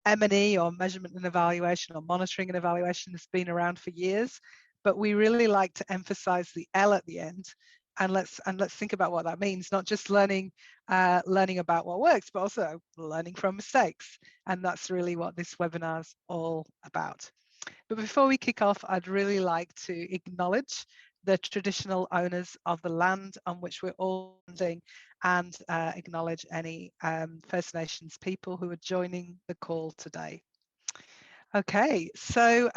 M&E, or measurement and evaluation, or monitoring and evaluation, has been around for years, but we really like to emphasize the L at the end. And let's think about what that means, not just learning about what works, but also learning from mistakes. And that's really what this webinar is all about. But before we kick off, I'd really like to acknowledge the traditional owners of the land on which we're all standing, and acknowledge any First Nations people who are joining the call today. Okay, so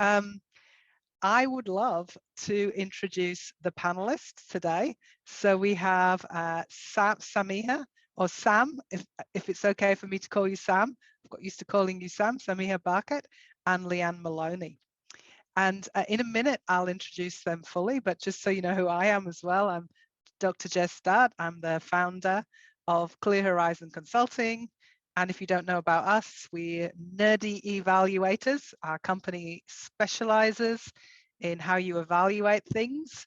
I would love to introduce the panelists today. So we have Samiha, or Sam, if it's okay for me to call you Sam. I've got used to calling you Sam, Samiha Barkat, and Leanne Molony. And in a minute, I'll introduce them fully, but just so you know who I am as well, I'm Dr. Jess Dart. I'm the founder of Clear Horizon Consulting. And if you don't know about us, we're nerdy evaluators. Our company specializes in how you evaluate things,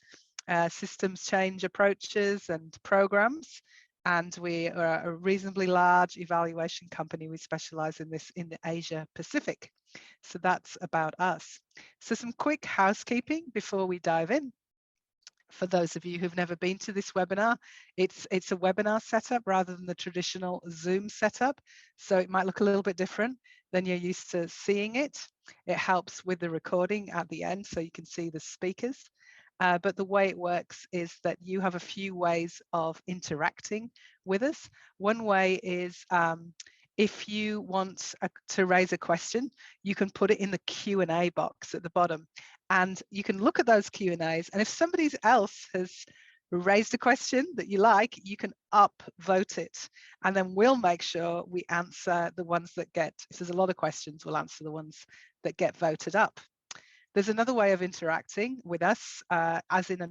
systems change approaches and programs. And we are a reasonably large evaluation company. We specialize in this in the Asia Pacific. So that's about us. So some quick housekeeping before we dive in. For those of you who've never been to this webinar, it's a webinar setup rather than the traditional Zoom setup. So it might look a little bit different than you're used to seeing it. It helps with the recording at the end so you can see the speakers. But the way it works is that you have a few ways of interacting with us. One way is if you want to raise a question, you can put it in the Q&A box at the bottom, and you can look at those Q&As, and if somebody else has raised a question that you like, you can upvote it, and then we'll make sure we answer the ones that get, if there's a lot of questions, we'll answer the ones that get voted up. There's another way of interacting with us, as in a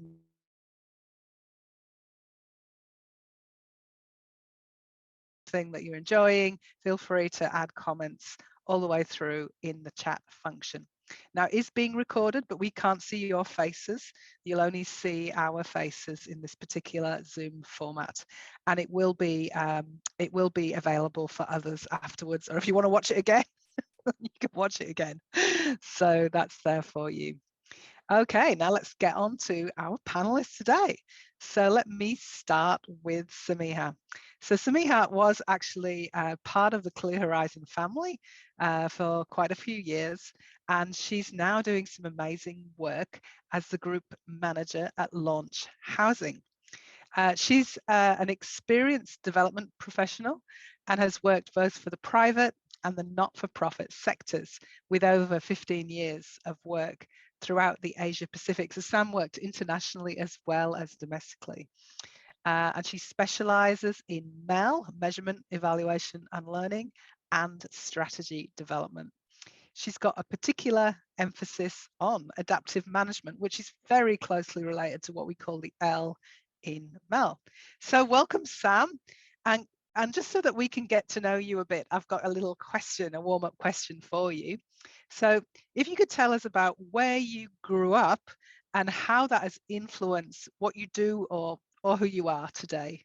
thing that you're enjoying, feel free to add comments all the way through in the chat function. Now, it is being recorded, but we can't see your faces. You'll only see our faces in this particular Zoom format, and it will be available for others afterwards, or if you want to watch it again, you can watch it again. So that's there for you. Okay, now let's get on to our panelists today. So let me start with Samiha. So Samiha was actually part of the Clear Horizon family for quite a few years, and she's now doing some amazing work as the group manager at Launch Housing. She's an experienced development professional and has worked both for the private and the not-for-profit sectors with over 15 years of work throughout the Asia Pacific. So Sam worked internationally as well as domestically. And she specializes in MEL, measurement, evaluation and learning, and strategy development. She's got a particular emphasis on adaptive management, which is very closely related to what we call the L in MEL. So welcome, Sam. And just so that we can get to know you a bit, I've got a little question, a warm-up question for you. So if you could tell us about where you grew up and how that has influenced what you do or who you are today.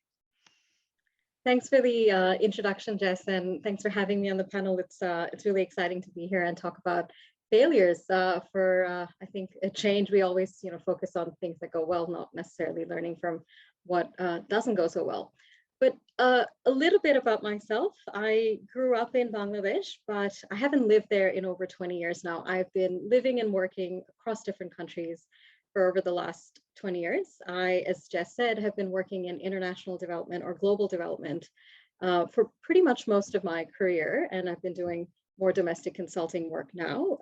Thanks for the introduction, Jess, and thanks for having me on the panel. It's really exciting to be here and talk about failures. For I think a change, we always focus on things that go well, not necessarily learning from what doesn't go so well. But a little bit about myself. I grew up in Bangladesh, but I haven't lived there in over 20 years now. I've been living and working across different countries for over the last 20 years. I, as Jess said, have been working in international development or global development for pretty much most of my career, and I've been doing more domestic consulting work now.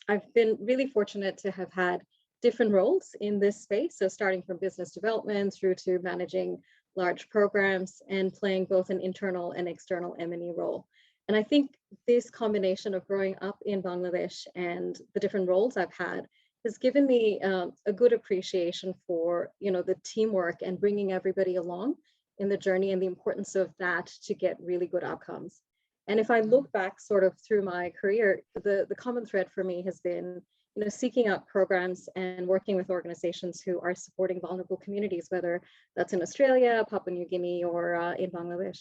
I've been really fortunate to have had different roles in this space, so starting from business development through to managing large programs and playing both an internal and external M&E role. And I think this combination of growing up in Bangladesh and the different roles I've had has given me a good appreciation for the teamwork and bringing everybody along in the journey and the importance of that to get really good outcomes. And if I look back sort of through my career, the common thread for me has been seeking out programs and working with organizations who are supporting vulnerable communities, whether that's in Australia, Papua New Guinea, or in Bangladesh.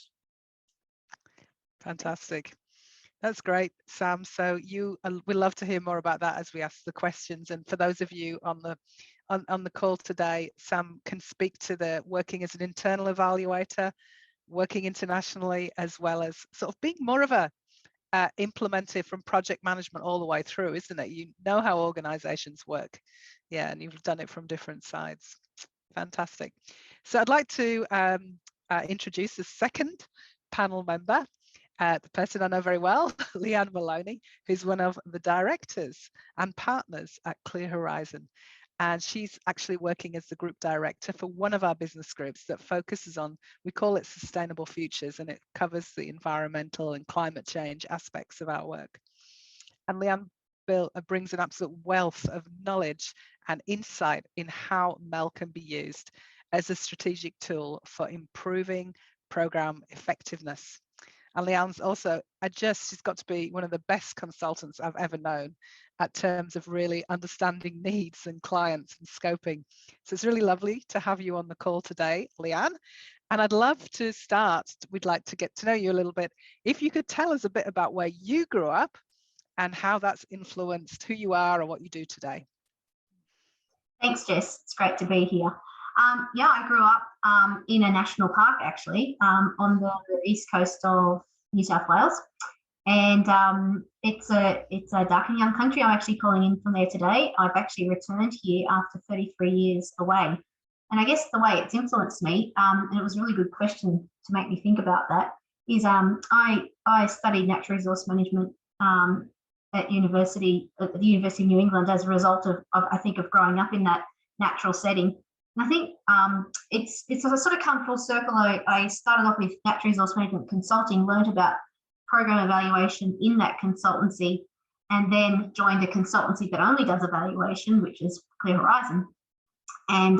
Fantastic. That's great, Sam. So we'd love to hear more about that as we ask the questions. And for those of you on the call today, Sam can speak to the working as an internal evaluator, working internationally, as well as sort of being more of a implementer from project management all the way through, isn't it? You know how organizations work. Yeah, and you've done it from different sides. Fantastic. So I'd like to introduce the second panel member, the person I know very well, Leanne Molony, who's one of the directors and partners at Clear Horizon. And she's actually working as the group director for one of our business groups that focuses on, we call it Sustainable Futures, and it covers the environmental and climate change aspects of our work. And Leanne brings an absolute wealth of knowledge and insight in how MEL can be used as a strategic tool for improving program effectiveness. And Leanne's also, she's got to be one of the best consultants I've ever known at terms of really understanding needs and clients and scoping. So it's really lovely to have you on the call today, Leanne. And I'd love to start, we'd like to get to know you a little bit. If you could tell us a bit about where you grew up and how that's influenced who you are and what you do today. Thanks, Jess. It's great to be here. Yeah, I grew up in a national park, actually, on the east coast of New South Wales, and it's a dark and young country. I'm actually calling in from there today. I've actually returned here after 33 years away, and I guess the way it's influenced me, and it was a really good question to make me think about that, is I studied natural resource management at the University of New England as a result of I think of growing up in that natural setting. And I think it's sort of come full circle. I started off with natural resource management consulting, learned about program evaluation in that consultancy, and then joined a consultancy that only does evaluation, which is Clear Horizon, and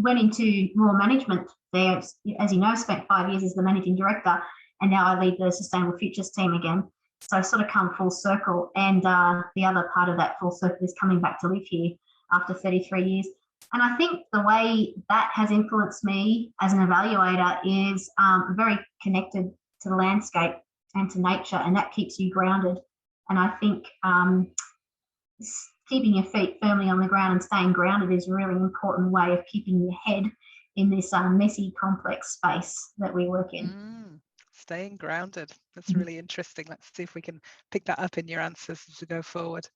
went into more management there. As you know, spent 5 years as the managing director, and now I lead the Sustainable Futures team again. So I sort of come full circle, and the other part of that full circle is coming back to live here after 33 years. And I think the way that has influenced me as an evaluator is very connected to the landscape and to nature, and that keeps you grounded. And I think keeping your feet firmly on the ground and staying grounded is a really important way of keeping your head in this messy, complex space that we work in. Staying grounded. That's really interesting. Let's see if we can pick that up in your answers as we go forward.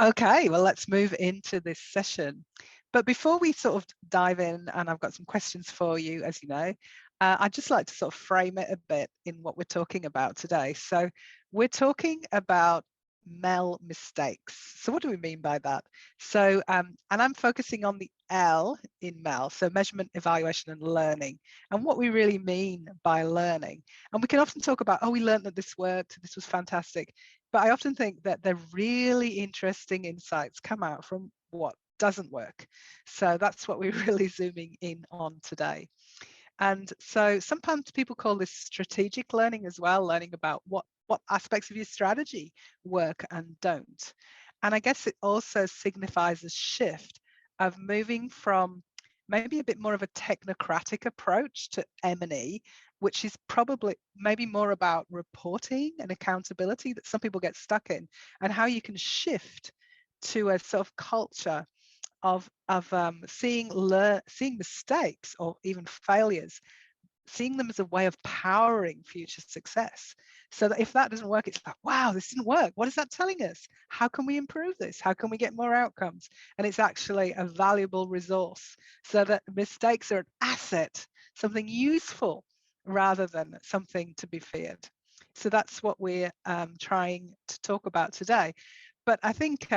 Okay, well, let's move into this session. But before we sort of dive in, and I've got some questions for you, as you know, I'd just like to sort of frame it a bit in what we're talking about today. So we're talking about MEL mistakes. So what do we mean by that? So, and I'm focusing on the L in MEL, so measurement, evaluation, and learning, and what we really mean by learning. And we can often talk about, oh, we learned that this worked, this was fantastic. But I often think that the really interesting insights come out from what doesn't work. So that's what we're really zooming in on today. And so sometimes people call this strategic learning as well, learning about what aspects of your strategy work and don't. And I guess it also signifies a shift of moving from maybe a bit more of a technocratic approach to M&E, which is probably maybe more about reporting and accountability that some people get stuck in, and how you can shift to a sort of culture of seeing mistakes or even failures, seeing them as a way of powering future success. So that if that doesn't work, it's like, wow, this didn't work. What is that telling us? How can we improve this? How can we get more outcomes? And it's actually a valuable resource, so that mistakes are an asset, something useful rather than something to be feared. So that's what we're trying to talk about today. But I think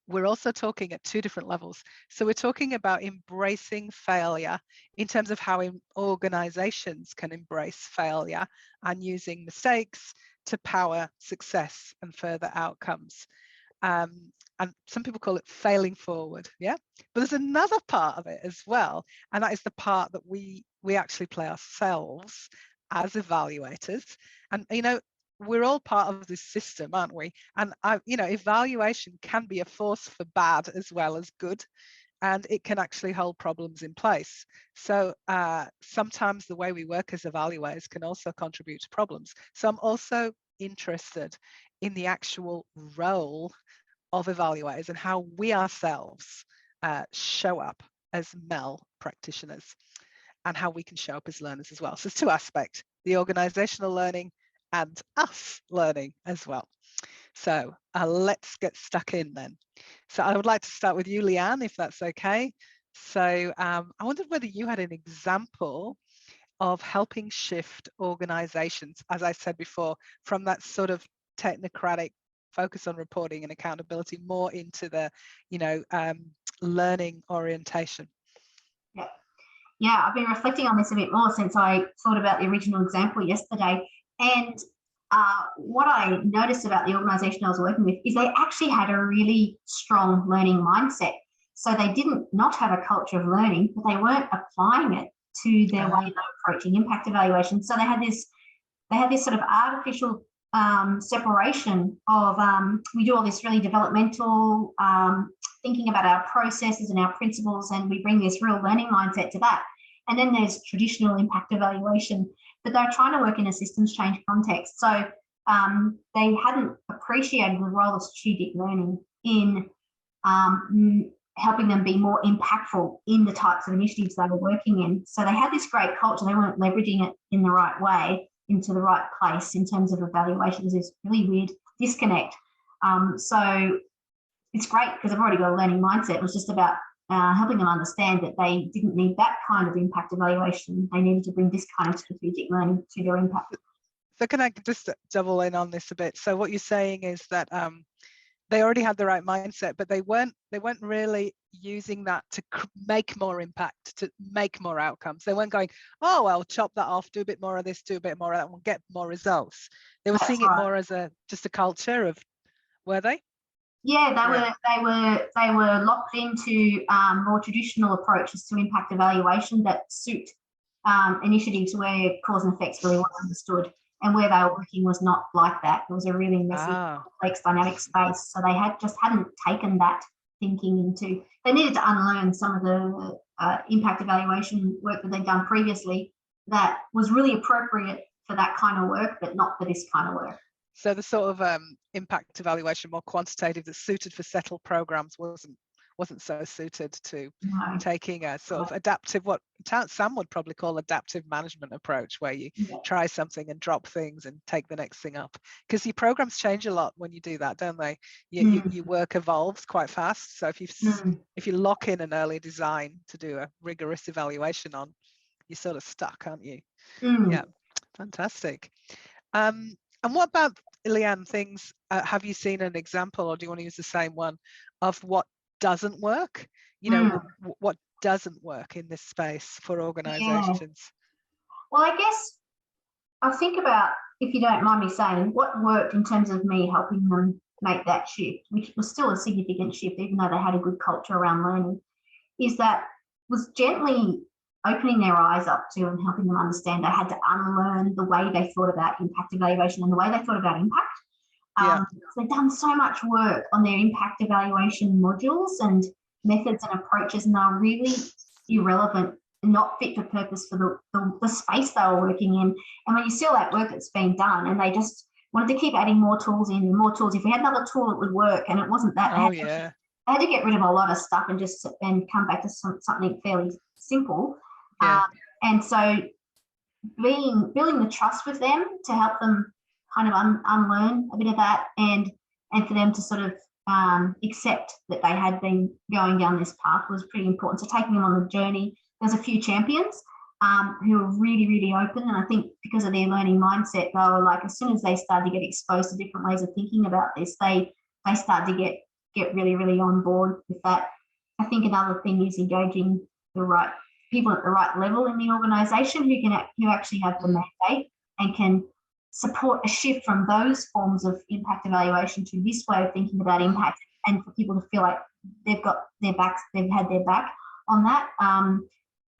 we're also talking at two different levels. So we're talking about embracing failure in terms of how organizations can embrace failure and using mistakes to power success and further outcomes. And some people call it failing forward, yeah? But there's another part of it as well, and that is the part that we actually play ourselves as evaluators. And, you know, we're all part of this system, aren't we? And you know, evaluation can be a force for bad as well as good. and it can actually hold problems in place. So sometimes the way we work as evaluators can also contribute to problems. So I'm also interested in the actual role of evaluators and how we ourselves show up as MEL practitioners, and how we can show up as learners as well. So there's two aspects, the organizational learning and us learning as well. So let's get stuck in then. So I would like to start with you, Leanne, if that's okay. So I wondered whether you had an example of helping shift organizations, as I said before, from that sort of technocratic focus on reporting and accountability more into the, learning orientation. Yeah, I've been reflecting on this a bit more since I thought about the original example yesterday. And what I noticed about the organisation I was working with is they actually had a really strong learning mindset. So they didn't not have a culture of learning, but they weren't applying it to their way of approaching impact evaluation. So they had this sort of artificial separation of we do all this really developmental thinking about our processes and our principles, and we bring this real learning mindset to that. And then there's traditional impact evaluation, but they're trying to work in a systems change context. So they hadn't appreciated the role of strategic learning in helping them be more impactful in the types of initiatives they were working in. So they had this great culture, they weren't leveraging it in the right way, into the right place in terms of evaluation. There's this really weird disconnect. So it's great because I've already got a learning mindset. It was just about helping them understand that they didn't need that kind of impact evaluation. They needed to bring this kind of strategic learning to their impact. So can I just double in on this a bit? So what you're saying is that they already had the right mindset, but they weren't really using that to make more impact, to make more outcomes. They weren't going, oh, I'll chop that off, do a bit more of this, do a bit more of that, and we'll get more results. They were seeing it more as just a culture of, were they? Yeah, they were locked into more traditional approaches to impact evaluation that suit initiatives where cause and effects really weren't understood, and where they were working was not like that. It was a really messy, complex, dynamic space. So they hadn't taken that thinking into. They needed to unlearn some of the impact evaluation work that they'd done previously that was really appropriate for that kind of work, but not for this kind of work. So the sort of impact evaluation, more quantitative, that's suited for settled programs, wasn't so suited to taking a sort of adaptive, what Sam would probably call adaptive management approach, where you try something and drop things and take the next thing up. Because your programs change a lot when you do that, don't they? Your work evolves quite fast. So if you lock in an early design to do a rigorous evaluation on, you're sort of stuck, aren't you? Yeah, fantastic. And what about, Leanne, things, have you seen an example, or do you want to use the same one, of what doesn't work? What doesn't work in this space for organizations? Yeah. Well, I guess I'll think about, if you don't mind me saying, what worked in terms of me helping them make that shift, which was still a significant shift, even though they had a good culture around learning, is that was gently opening their eyes up to and helping them understand they had to unlearn the way they thought about impact evaluation and the way they thought about impact. So they've done so much work on their impact evaluation modules and methods and approaches, and they're really irrelevant and not fit for purpose for the space they were working in. And when you see all that work that's been done, and they just wanted to keep adding more tools in and more tools. If we had another tool, it would work, and it wasn't that. They had to get rid of a lot of stuff and come back to something fairly simple. And so building the trust with them to help them kind of unlearn a bit of that, and for them to sort of accept that they had been going down this path was pretty important. So taking them on the journey, there's a few champions who are really, really open. And I think because of their learning mindset, they were like, as soon as they started to get exposed to different ways of thinking about this, they started to get really, really on board with that. I think another thing is engaging the right people at the right level in the organisation who actually have the mandate and can support a shift from those forms of impact evaluation to this way of thinking about impact, and for people to feel like they've got their backs, they've had their back on that. I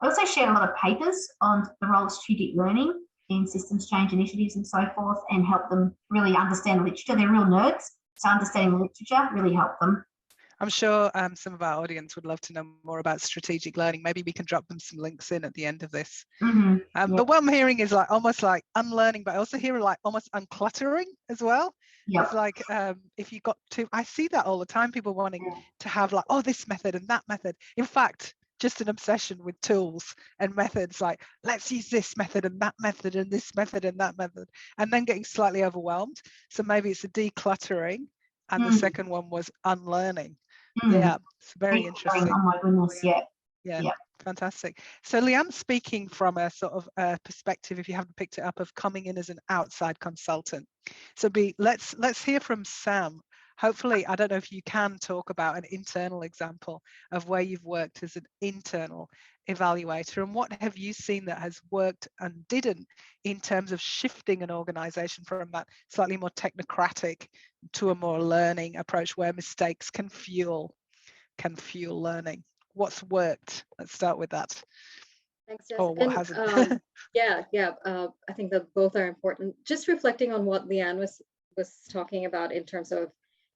also shared a lot of papers on the role of strategic learning in systems change initiatives and so forth, and help them really understand the literature. They're real nerds, so understanding the literature really helped them. I'm sure some of our audience would love to know more about strategic learning. Maybe we can drop them some links in at the end of this. Yeah. But what I'm hearing is like almost like unlearning, but I also hear like almost uncluttering as well. Yep. It's like if you got to, I see that all the time, people wanting to have like, oh, this method and that method. In fact, just an obsession with tools and methods, like let's use this method and that method and this method and that method, and then getting slightly overwhelmed. So maybe it's a decluttering, and the second one was unlearning. Yeah, it's very interesting. Oh my goodness, yeah. Yeah, fantastic. So Leanne's speaking from a sort of perspective, if you haven't picked it up, of coming in as an outside consultant. So let's hear from Sam. Hopefully, I don't know if you can talk about an internal example of where you've worked as an internal evaluator, and what have you seen that has worked and didn't in terms of shifting an organization from that slightly more technocratic to a more learning approach where mistakes can fuel learning. What's worked? Let's start with that. Thanks, Jess. Or what hasn't? I think that both are important. Just reflecting on what Leanne was talking about in terms of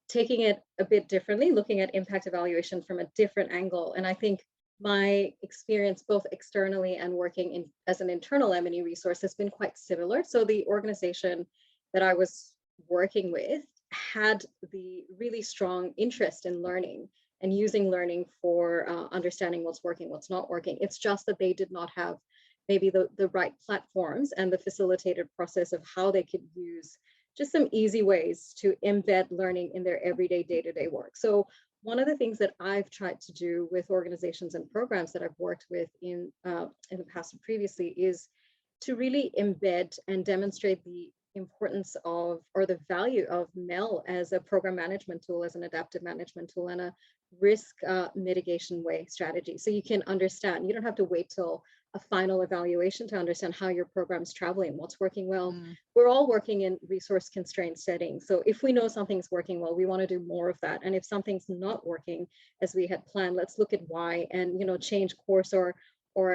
taking it a bit differently, looking at impact evaluation from a different angle. And I think my experience both externally and working as an internal M&E resource has been quite similar. So the organization that I was working with had the really strong interest in learning and using learning for understanding what's working, what's not working. It's just that they did not have maybe the right platforms and the facilitated process of how they could use just some easy ways to embed learning in their everyday day-to-day work. So one of the things that I've tried to do with organizations and programs that I've worked with in the past and previously is to really embed and demonstrate the importance of, or the value of MEL as a program management tool, as an adaptive management tool, and a risk mitigation strategy. So you can understand, you don't have to wait till a final evaluation to understand how your program's traveling, what's working well. We're all working in resource constrained settings. So if we know something's working well, we want to do more of that. And if something's not working as we had planned, let's look at why and, change course or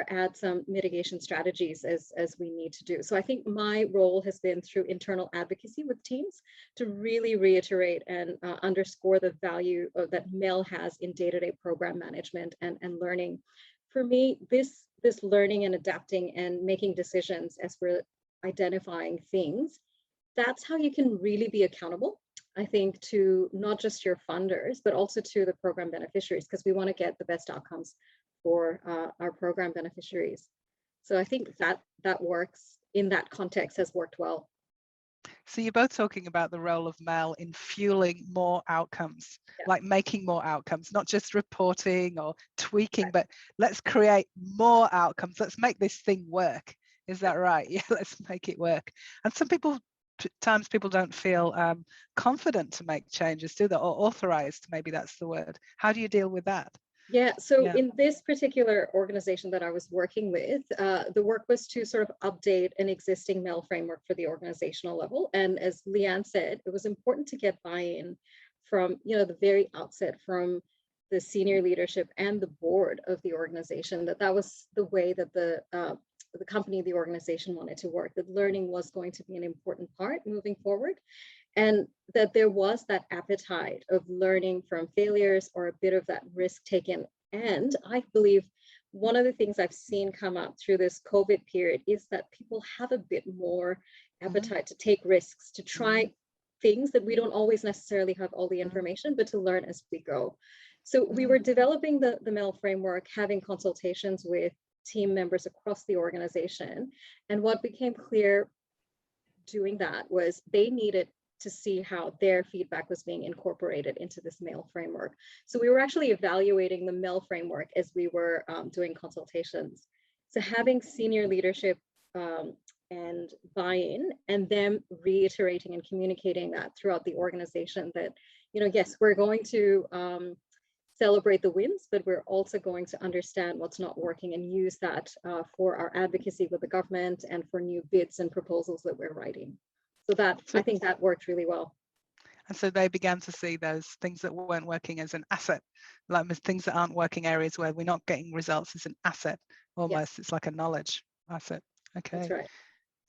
add some mitigation strategies as we need to do. So I think my role has been through internal advocacy with teams to really reiterate and underscore the value that MEL has in day-to-day program management and learning. For me, this learning and adapting and making decisions as we're identifying things, that's how you can really be accountable, I think, to not just your funders, but also to the program beneficiaries, because we want to get the best outcomes for our program beneficiaries. So I think that works in that context, has worked well. So you're both talking about the role of MEL in fueling more outcomes, like making more outcomes, not just reporting or tweaking, but let's create more outcomes. Let's make this thing work. Is that right? Yeah, let's make it work. And some times people don't feel confident to make changes, do they? Or authorized, maybe that's the word. How do you deal with that? Yeah, so in this particular organization that I was working with, the work was to sort of update an existing MEL framework for the organizational level. And as Leanne said, it was important to get buy-in from, the very outset, from the senior leadership and the board of the organization, that was the way that the company, the organization wanted to work, that learning was going to be an important part moving forward. And that there was that appetite of learning from failures or a bit of that risk taken. And I believe one of the things I've seen come up through this COVID period is that people have a bit more appetite to take risks, to try things that we don't always necessarily have all the information, but to learn as we go. So we were developing the MEL framework, having consultations with team members across the organization. And what became clear doing that was they needed to see how their feedback was being incorporated into this MEL framework. So we were actually evaluating the MEL framework as we were doing consultations. So having senior leadership and buy-in, and them reiterating and communicating that throughout the organization that, yes, we're going to celebrate the wins, but we're also going to understand what's not working and use that for our advocacy with the government and for new bids and proposals that we're writing. So I think that worked really well. And so they began to see those things that weren't working as an asset, like things that aren't working, areas where we're not getting results, as an asset almost. It's like a knowledge asset. Okay. That's right.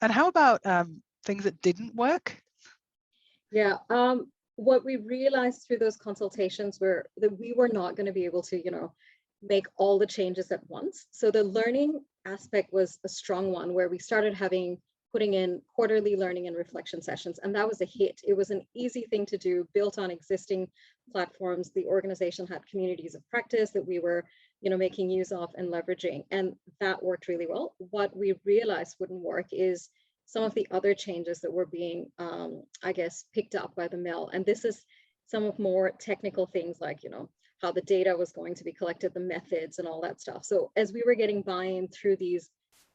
And how about things that didn't work? Yeah, what we realized through those consultations were that we were not going to be able to, make all the changes at once. So the learning aspect was a strong one, where we started putting in quarterly learning and reflection sessions, and that was a hit. It was an easy thing to do, built on existing platforms. The organization had communities of practice that we were, making use of and leveraging, and that worked really well. What we realized wouldn't work is some of the other changes that were being, I guess, picked up by the mill. And this is some of more technical things like, how the data was going to be collected, the methods and all that stuff. So as we were getting buy-in through these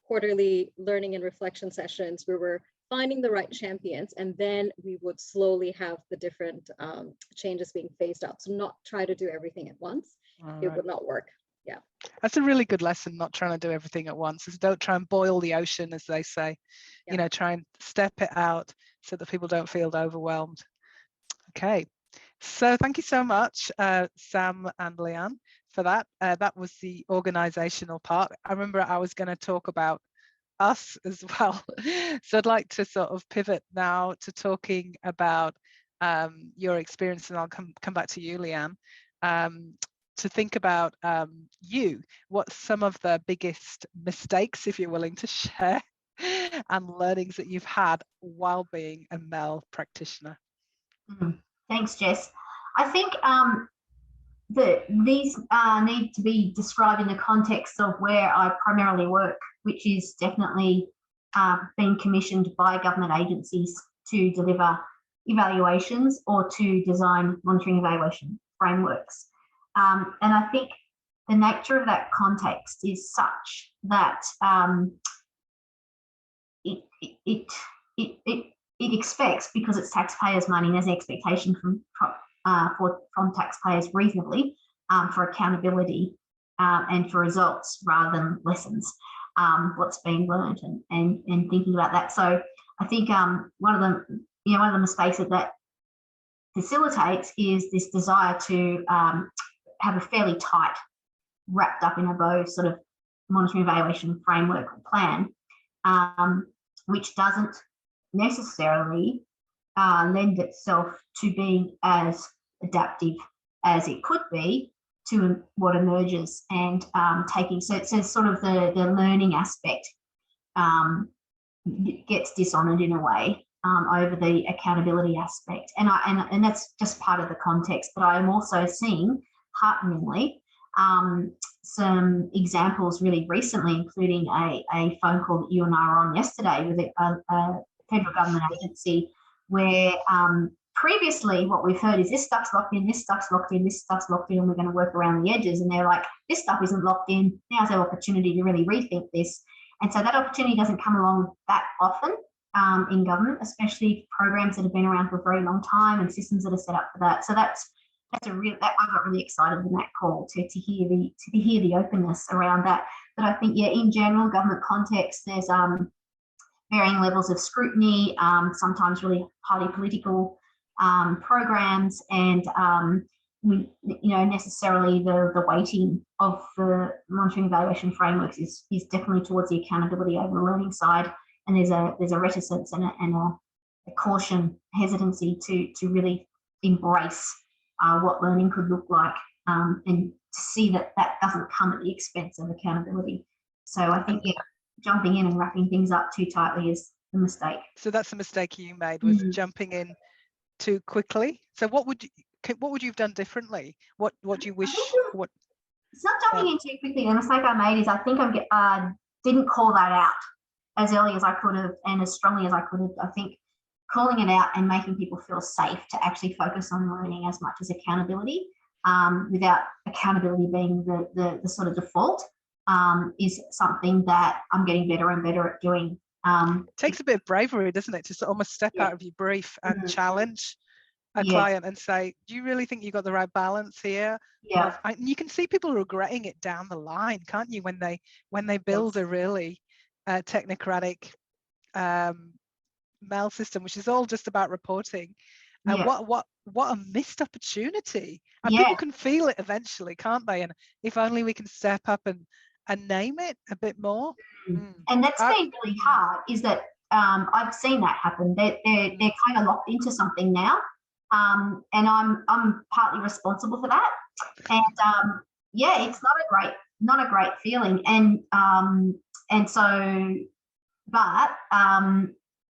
quarterly learning and reflection sessions, we were finding the right champions, and then we would slowly have the different changes being phased out. So not try to do everything at once. It would not work. Yeah. That's a really good lesson, not trying to do everything at once. Is don't try and boil the ocean, as they say. Yeah. Try and step it out so that people don't feel overwhelmed. Okay. So thank you so much, Sam and Leanne, for that. That was the organizational part. I remember I was going to talk about us as well. So I'd like to sort of pivot now to talking about your experience, and I'll come back to you, Leanne, to think about what some of the biggest mistakes, if you're willing to share, and learnings that you've had while being a male practitioner. Thanks, Jess. I think these need to be described in the context of where I primarily work, which is definitely being commissioned by government agencies to deliver evaluations or to design monitoring evaluation frameworks. And I think the nature of that context is such that it expects, because it's taxpayers' money, and there's an expectation from taxpayers reasonably for accountability and for results rather than lessons, what's being learned and thinking about that. So I think one of the mistakes that facilitates is this desire to have a fairly tight, wrapped up in a bow sort of monitoring evaluation framework or plan, which doesn't necessarily lend itself to being as adaptive as it could be to what emerges, and taking, so it's sort of the learning aspect gets dishonoured in a way over the accountability aspect, and that's just part of the context. But I am also seeing, hearteningly, some examples really recently, including a phone call that you and I were on yesterday with a federal government agency, where previously what we've heard is this stuff's locked in, this stuff's locked in, this stuff's locked in, and we're going to work around the edges. And they're like, this stuff isn't locked in. Now's our opportunity to really rethink this. And so that opportunity doesn't come along that often in government, especially programs that have been around for a very long time and systems that are set up for that. So I got really excited in that call to hear the openness around that. But I think, in general, government context, there's varying levels of scrutiny, sometimes really highly political programs, and necessarily the weighting of the monitoring evaluation frameworks is definitely towards the accountability over the learning side. And there's a reticence and a caution, hesitancy to really embrace what learning could look like, and to see that doesn't come at the expense of accountability. So I think, jumping in and wrapping things up too tightly is the mistake. So that's the mistake you made, was jumping in too quickly. So what would you have done differently? What do you wish? It's not jumping in too quickly. The mistake I made is I think I didn't call that out as early as I could have and as strongly as I could have. I think calling it out and making people feel safe to actually focus on learning as much as accountability, without accountability being the sort of default, is something that I'm getting better and better at doing. It takes a bit of bravery, doesn't it, to almost step out of your brief and challenge a client and say, do you really think you got the right balance here? Yeah. And you can see people regretting it down the line, can't you, when they build a really technocratic mail system, which is all just about reporting. And what a missed opportunity. And people can feel it eventually, can't they? And if only we can step up and name it a bit more. And that's been really hard, is that I've seen that happen. They're kind of locked into something now, and I'm partly responsible for that. And yeah, it's not a great feeling. And so, but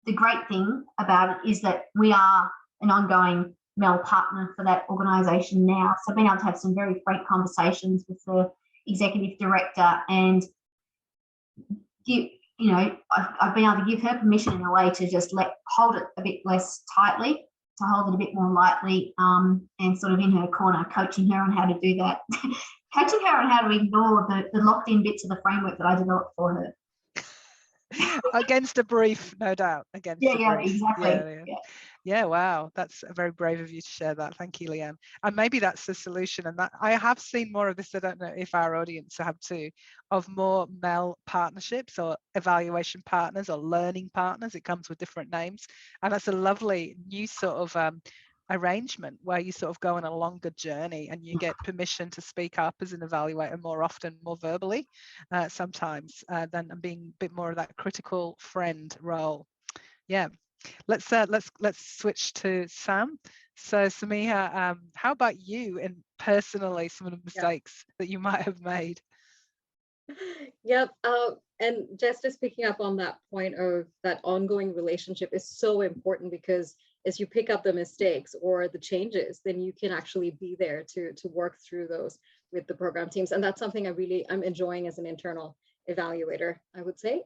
the great thing about it is that we are an ongoing MEL partner for that organisation now. So I've been able to have some very frank conversations with the executive director and give, I've been able to give her permission in a way to just hold it a bit less tightly, to hold it a bit more lightly, and sort of in her corner, coaching her on how to do that, coaching her on how to ignore the locked in bits of the framework that I developed for her. Against a brief, no doubt. Against yeah, a brief. Exactly. Yeah, wow, that's very brave of you to share that. Thank you, Leanne. And maybe that's the solution. And that I have seen more of this. I don't know if our audience have too, of more MEL partnerships or evaluation partners or learning partners. It comes with different names, and that's a lovely new sort of arrangement where you sort of go on a longer journey and you get permission to speak up as an evaluator more often, more verbally sometimes, than being a bit more of that critical friend role. Yeah. Let's switch to Sam. So Samiha, how about you and personally some of the mistakes that you might have made? Yep. And just picking up on that point of that ongoing relationship is so important, because as you pick up the mistakes or the changes, then you can actually be there to work through those with the program teams. And that's something I'm enjoying as an internal evaluator, I would say.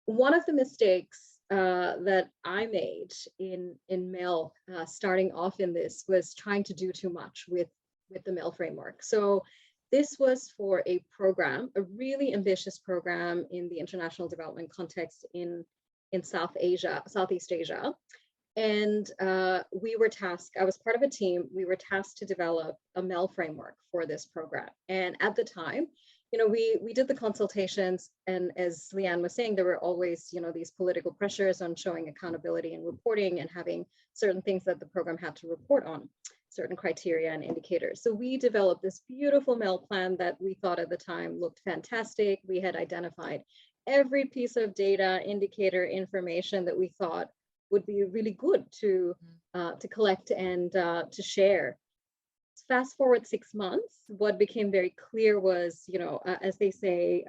One of the mistakes that I made in MEL, starting off in this, was trying to do too much with the MEL framework. So this was for a program, a really ambitious program in the international development context in Southeast Asia. And we were tasked, I was part of a team, we were tasked to develop a MEL framework for this program. And at the time, we did the consultations, and as Leanne was saying, there were always, these political pressures on showing accountability and reporting and having certain things that the program had to report on, certain criteria and indicators. So we developed this beautiful MEL plan that we thought at the time looked fantastic. We had identified every piece of data, indicator, information that we thought would be really good to collect and to share. Fast forward 6 months, what became very clear was, as they say,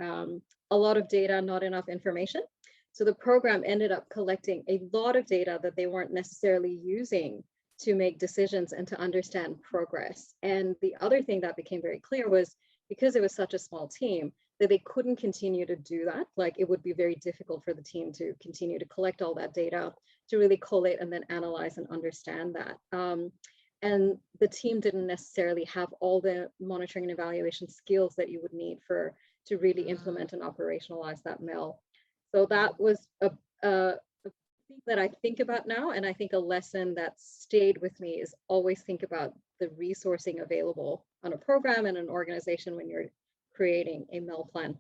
a lot of data, not enough information. So the program ended up collecting a lot of data that they weren't necessarily using to make decisions and to understand progress. And the other thing that became very clear was, because it was such a small team, that they couldn't continue to do that. Like, it would be very difficult for the team to continue to collect all that data, to really collate and then analyze and understand that. And the team didn't necessarily have all the monitoring and evaluation skills that you would need to really implement and operationalize that MEL. So that was a thing that I think about now, and I think a lesson that stayed with me is always think about the resourcing available on a program and an organization when you're creating a MEL plan.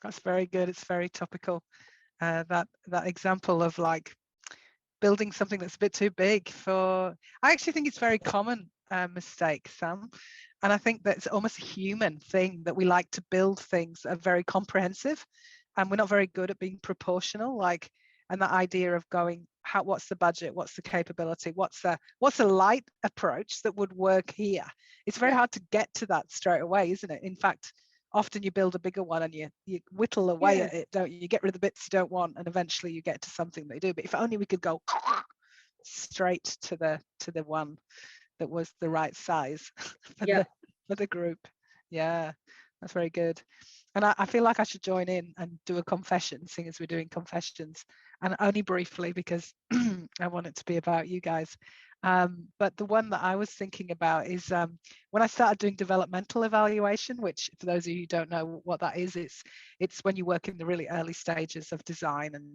That's very good. It's very topical. That example of like building something that's a bit too big for, I actually think it's very common mistake, Sam. And I think that it's almost a human thing that we like to build things that are very comprehensive, and we're not very good at being proportional. And that idea of going, what's the budget, what's the capability, what's a light approach that would work here? It's very hard to get to that straight away, isn't it? In fact, often you build a bigger one and you whittle away at it, don't you? You get rid of the bits you don't want, and eventually you get to something they do. But if only we could go straight to the one that was the right size for the group. Yeah, that's very good. And I feel like I should join in and do a confession, seeing as we're doing confessions, and only briefly because I want it to be about you guys. But the one that I was thinking about is when I started doing developmental evaluation, which for those of you who don't know what that is, it's when you work in the really early stages of design, and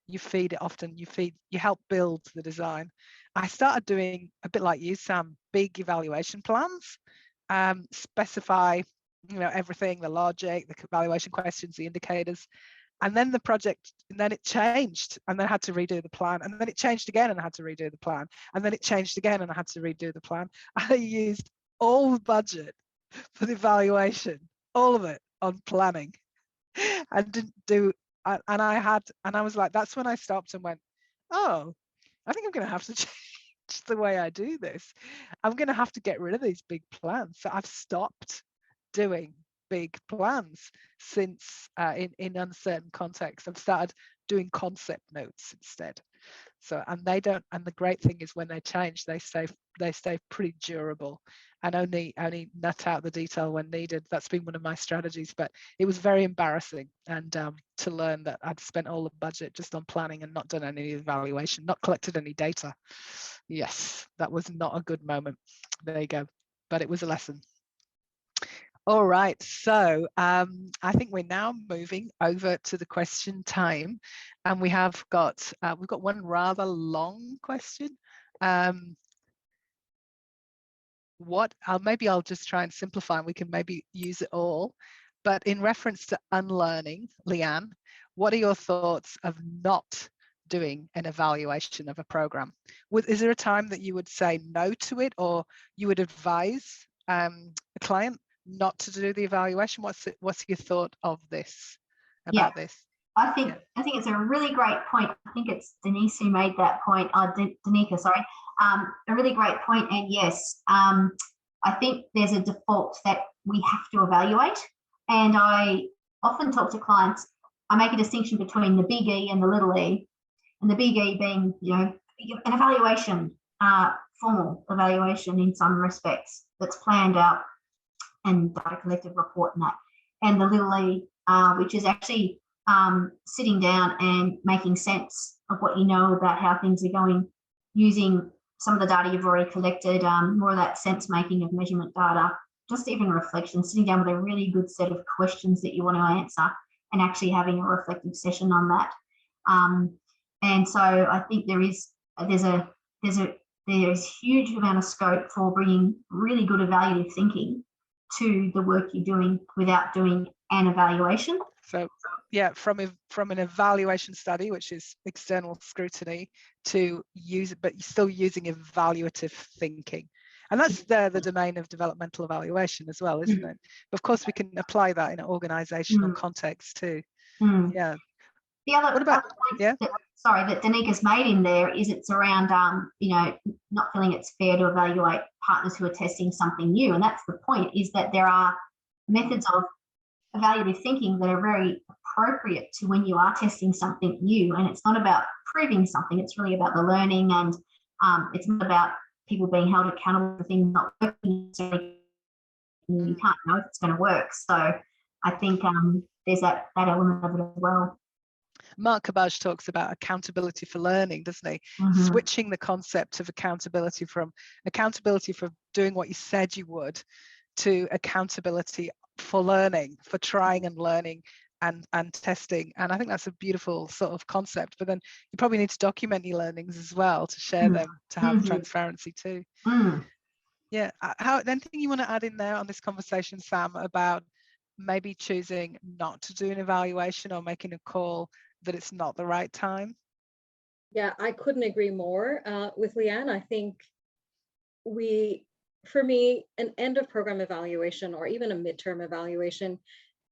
you feed it often, you help build the design. I started doing, a bit like you, Sam, big evaluation plans, specify everything, the logic, the evaluation questions, the indicators. And then the project, and then it changed, and then I had to redo the plan, and then it changed again, and I had to redo the plan, and then it changed again, and I had to redo the plan. I used all the budget for the evaluation, all of it, on planning, and didn't do. And I was like, that's when I stopped and went, oh, I think I'm going to have to change the way I do this. I'm going to have to get rid of these big plans. So I've stopped doing big plans since in uncertain contexts. I've started doing concept notes instead. So, and they don't, and the great thing is when they change, they stay pretty durable and only nut out the detail when needed. That's been one of my strategies, but it was very embarrassing and to learn that I'd spent all the budget just on planning and not done any evaluation, not collected any data. Yes, that was not a good moment. There you go, but it was a lesson. All right, so I think we're now moving over to the question time, and we've got one rather long question. Maybe I'll just try and simplify, and we can maybe use it all. But in reference to unlearning, Leanne, what are your thoughts of not doing an evaluation of a program? Is there a time that you would say no to it, or you would advise a client not to do the evaluation? What's your thought of this? About this? I think it's a really great point. I think it's Denise who made that point. Danica, sorry. A really great point. And yes, I think there's a default that we have to evaluate. And I often talk to clients. I make a distinction between the big E and the little e, and the big E being, an evaluation, formal evaluation in some respects that's planned out and data collected report and that, and the little e, which is actually sitting down and making sense of what you know about how things are going, using some of the data you've already collected, more of that sense making of measurement data, just even reflection, sitting down with a really good set of questions that you want to answer and actually having a reflective session on that. And so I think there's huge amount of scope for bringing really good evaluative thinking to the work you're doing without doing an evaluation. So yeah, from an evaluation study, which is external scrutiny, to use, but you're still using evaluative thinking. And that's the domain of developmental evaluation as well, isn't it? But of course, we can apply that in an organizational context too. Yeah. The other point that Danica's made in there is it's around, not feeling it's fair to evaluate partners who are testing something new. And that's the point, is that there are methods of evaluative thinking that are very appropriate to when you are testing something new. And it's not about proving something, it's really about the learning, and it's not about people being held accountable for things not working. So you can't know if it's going to work. So I think there's that element of it as well. Mark Cabbage talks about accountability for learning, doesn't he? Switching the concept of accountability from accountability for doing what you said you would to accountability for learning, for trying and learning and testing. And I think that's a beautiful sort of concept. But then you probably need to document your learnings as well, to share them, to have transparency too. Yeah. Anything you want to add in there on this conversation, Sam, about maybe choosing not to do an evaluation or making a call that it's not the right time? Yeah, I couldn't agree more with Leanne. I think for me, an end of program evaluation or even a midterm evaluation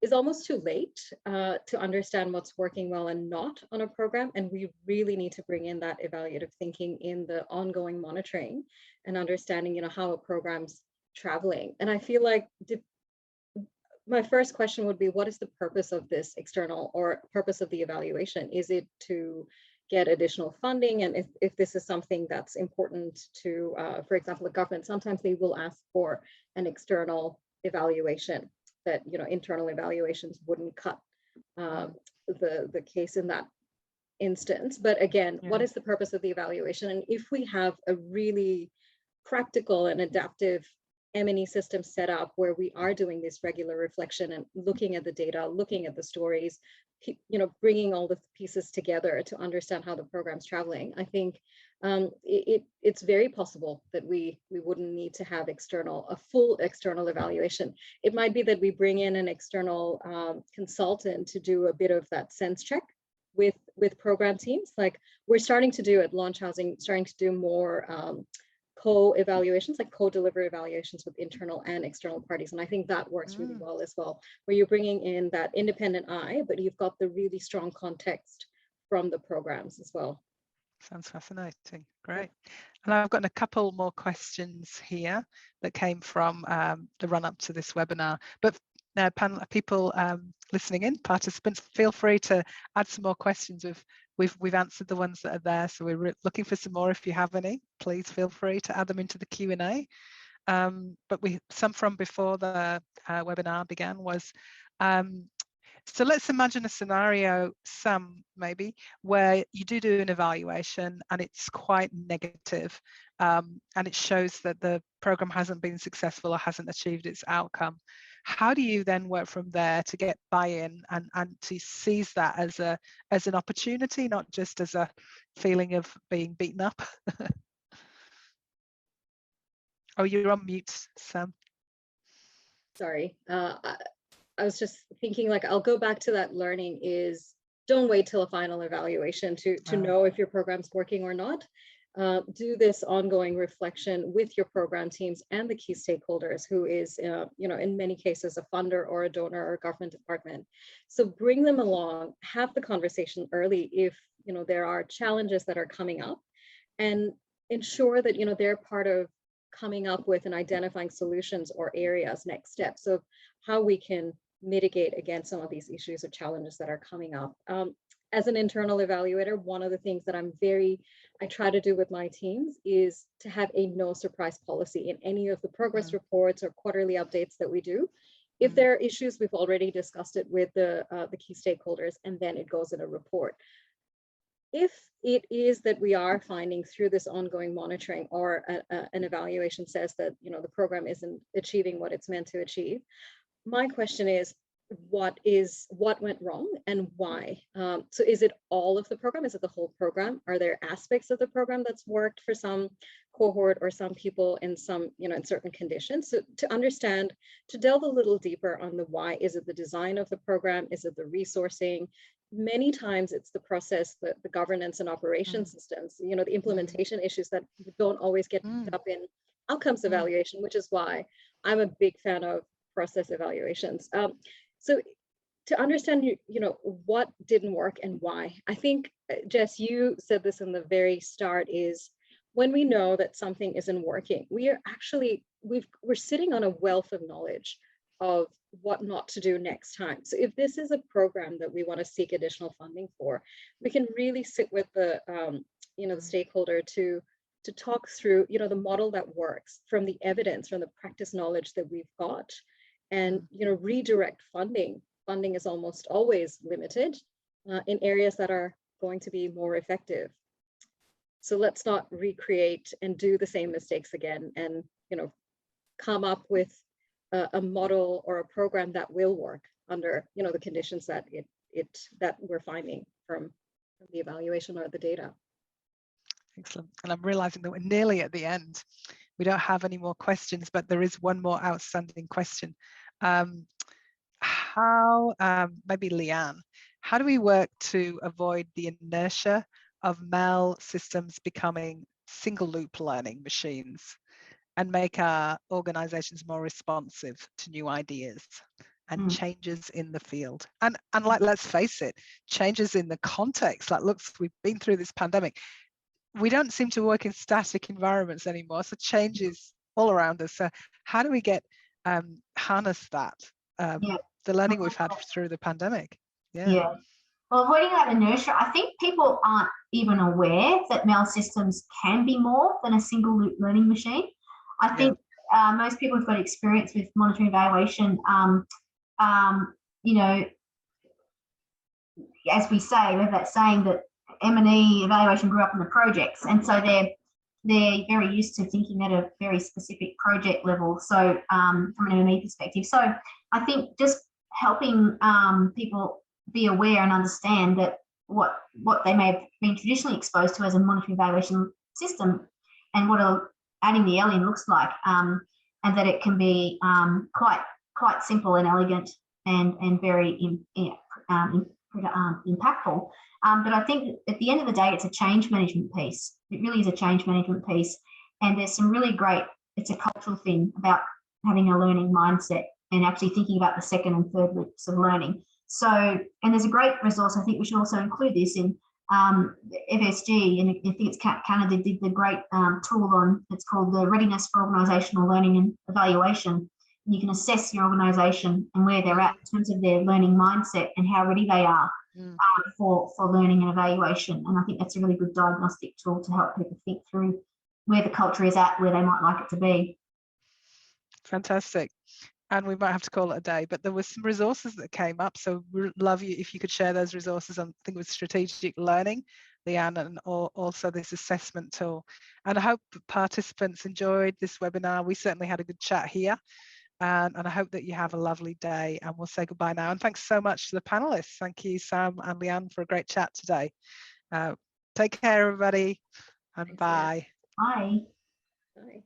is almost too late to understand what's working well and not on a program. And we really need to bring in that evaluative thinking in the ongoing monitoring and understanding, how a program's traveling. And I feel like my first question would be, what is the purpose of this external or purpose of the evaluation? Is it to get additional funding? And if this is something that's important to, for example, a government, sometimes they will ask for an external evaluation that, internal evaluations wouldn't cut the case in that instance. But again, what is the purpose of the evaluation? And if we have a really practical and adaptive M&E system set up where we are doing this regular reflection and looking at the data, looking at the stories, bringing all the pieces together to understand how the program's traveling, I think it's very possible that we wouldn't need to have a full external evaluation. It might be that we bring in an external consultant to do a bit of that sense check with program teams. Like we're starting to do at Launch Housing, starting to do more co-evaluations, like co-deliver evaluations with internal and external parties. And I think that works really well as well, where you're bringing in that independent eye, but you've got the really strong context from the programs as well. Sounds fascinating. Great. And I've got a couple more questions here that came from the run up to this webinar. But panel people listening in, participants, feel free to add some more questions. We've answered the ones that are there, so we're looking for some more. If you have any, please feel free to add them into the Q&A. But some from before the webinar began was, so let's imagine a scenario, Sam, maybe, where you do an evaluation and it's quite negative, and it shows that the program hasn't been successful or hasn't achieved its outcome. How do you then work from there to get buy-in and to seize that as an opportunity, not just as a feeling of being beaten up? Oh, you're on mute, Sam. Sorry. I was just thinking, like, I'll go back to that learning is don't wait till a final evaluation to know if your program's working or not. Do this ongoing reflection with your program teams and the key stakeholders, who is, in many cases, a funder or a donor or a government department. So bring them along, have the conversation early if, there are challenges that are coming up, and ensure that, they're part of coming up with and identifying solutions or areas, next steps of how we can mitigate against some of these issues or challenges that are coming up. As an internal evaluator, one of the things that I try to do with my teams is to have a no surprise policy in any of the progress reports or quarterly updates that we do. If there are issues, we've already discussed it with the key stakeholders, and then it goes in a report. If it is that we are finding through this ongoing monitoring or an evaluation says that the program isn't achieving what it's meant to achieve, my question is, what went wrong and why? So is it all of the program? Is it the whole program? Are there aspects of the program that's worked for some cohort or some people in some, in certain conditions? So to understand, to delve a little deeper on the why. Is it the design of the program? Is it the resourcing? Many times it's the process, the governance and operation systems, the implementation issues that don't always get picked up in outcomes evaluation, which is why I'm a big fan of process evaluations. So to understand, what didn't work and why. I think, Jess, you said this in the very start, is when we know that something isn't working, we're sitting on a wealth of knowledge of what not to do next time. So if this is a program that we want to seek additional funding for, we can really sit with the the stakeholder to talk through the model that works from the evidence, from the practice knowledge that we've got, and redirect funding. Funding is almost always limited in areas that are going to be more effective. So let's not recreate and do the same mistakes again, and come up with a model or a program that will work under the conditions that that we're finding from the evaluation or the data. Excellent. And I'm realizing that we're nearly at the end. We don't have any more questions, but there is one more outstanding question. Maybe Leanne, how do we work to avoid the inertia of MEL systems becoming single loop learning machines and make our organizations more responsive to new ideas and changes in the field? And like, let's face it, changes in the context. Like, look, we've been through this pandemic. We don't seem to work in static environments anymore. So change is all around us. So how do we harness that, the learning we've had through the pandemic? Yeah. Well, avoiding that inertia, I think people aren't even aware that MEL systems can be more than a single loop learning machine. I think most people who've got experience with monitoring evaluation, as we say, we have that saying that M&E evaluation grew up in the projects, and so they're very used to thinking at a very specific project level. So from an M&E perspective, so I think just helping people be aware and understand that what they may have been traditionally exposed to as a monitoring evaluation system, and what adding the L in looks like, and that it can be quite simple and elegant and very impactful. But I think at the end of the day, it's a change management piece. It really is a change management piece. And there's some really great, it's a cultural thing about having a learning mindset and actually thinking about the second and third loops of learning. So, and there's a great resource, I think we should also include this in FSG, and I think it's Canada did the great tool on, it's called the Readiness for Organisational Learning and Evaluation. You can assess your organisation and where they're at in terms of their learning mindset and how ready they are for learning and evaluation. And I think that's a really good diagnostic tool to help people think through where the culture is at, where they might like it to be. Fantastic. And we might have to call it a day, but there were some resources that came up. So we'd love you if you could share those resources on, I think it was strategic learning, Leanne, and also this assessment tool. And I hope participants enjoyed this webinar. We certainly had a good chat here. And I hope that you have a lovely day, and we'll say goodbye now. And thanks so much to the panelists. Thank you, Sam and Leanne, for a great chat today. Take care, everybody, and bye. Bye. Bye.